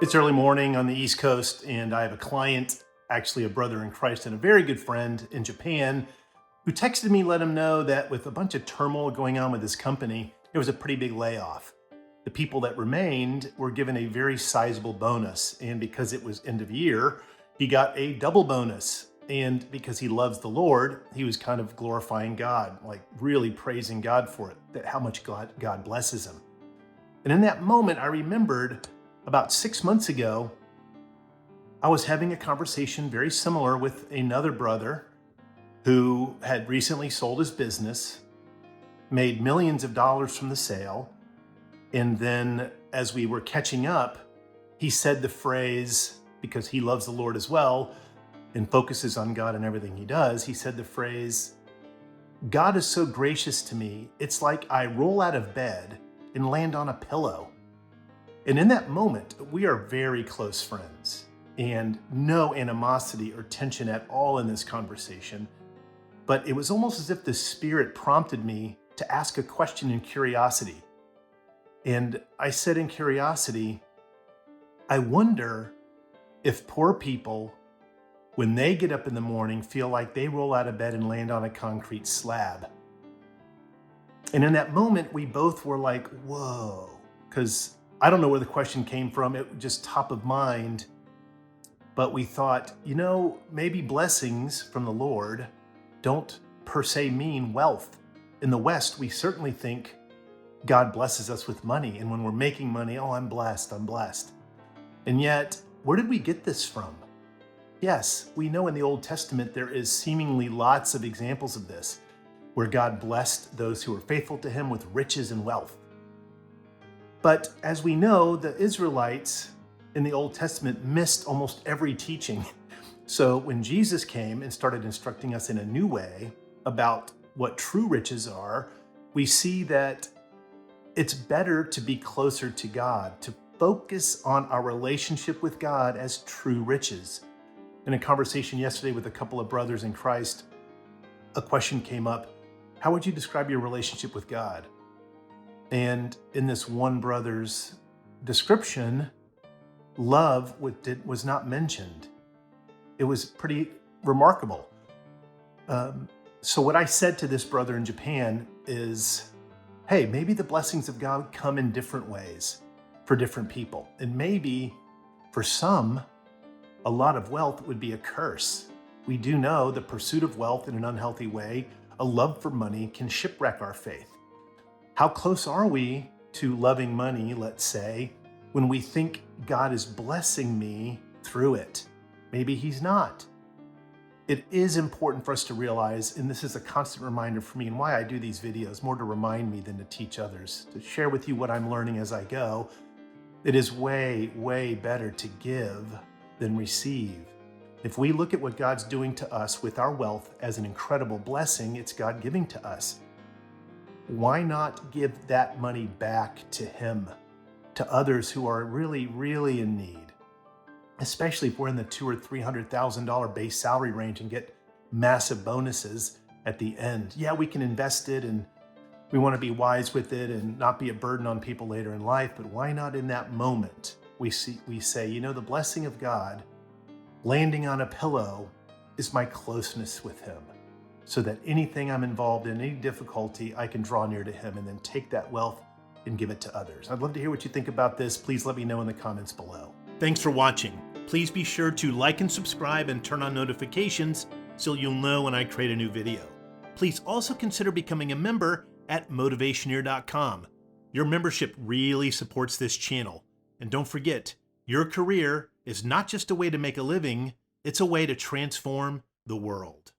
It's early morning on the East Coast, and I have a client, actually a brother in Christ and a very good friend in Japan, who texted me, let him know that with a bunch of turmoil going on with his company, there was a pretty big layoff. The people that remained were given a very sizable bonus, and because it was end of year, he got a double bonus. And because he loves the Lord, he was kind of glorifying God, like really praising God for it, that how much God blesses him. And in that moment, I remembered about 6 months ago, I was having a conversation very similar with another brother who had recently sold his business, made millions of dollars from the sale. And then as we were catching up, he said the phrase, because he loves the Lord as well and focuses on God in everything he does, he said the phrase, "God is so gracious to me, it's like I roll out of bed and land on a pillow." And in that moment, we are very close friends and no animosity or tension at all in this conversation. But it was almost as if the Spirit prompted me to ask a question in curiosity. And I said in curiosity, I wonder if poor people, when they get up in the morning, feel like they roll out of bed and land on a concrete slab. And in that moment, we both were like, whoa, because I don't know where the question came from. It was just top of mind. But we thought, maybe blessings from the Lord don't per se mean wealth. In the West, we certainly think God blesses us with money. And when we're making money, oh, I'm blessed, I'm blessed. And yet, where did we get this from? Yes, we know in the Old Testament there is seemingly lots of examples of this, where God blessed those who were faithful to him with riches and wealth. But as we know, the Israelites in the Old Testament missed almost every teaching. So when Jesus came and started instructing us in a new way about what true riches are, we see that it's better to be closer to God, to focus on our relationship with God as true riches. In a conversation yesterday with a couple of brothers in Christ, a question came up, how would you describe your relationship with God? And in this one brother's description, love was not mentioned. It was pretty remarkable. So what I said to this brother in Japan is, hey, maybe the blessings of God come in different ways for different people. And maybe for some, a lot of wealth would be a curse. We do know the pursuit of wealth in an unhealthy way, a love for money, can shipwreck our faith. How close are we to loving money, let's say, when we think God is blessing me through it? Maybe he's not. It is important for us to realize, and this is a constant reminder for me and why I do these videos, more to remind me than to teach others, to share with you what I'm learning as I go. It is way, way better to give than receive. If we look at what God's doing to us with our wealth as an incredible blessing, it's God giving to us. Why not give that money back to him, to others who are really, really in need? Especially if we're in the $200,000 or $300,000 base salary range and get massive bonuses at the end. Yeah, we can invest it and we want to be wise with it and not be a burden on people later in life, but why not in that moment we say, the blessing of God landing on a pillow is my closeness with him, so that anything I'm involved in, any difficulty, I can draw near to him and then take that wealth and give it to others. I'd love to hear what you think about this. Please let me know in the comments below. Thanks for watching. Please be sure to like and subscribe and turn on notifications so you'll know when I create a new video. Please also consider becoming a member at Motivationeer.com. Your membership really supports this channel. And don't forget, your career is not just a way to make a living, it's a way to transform the world.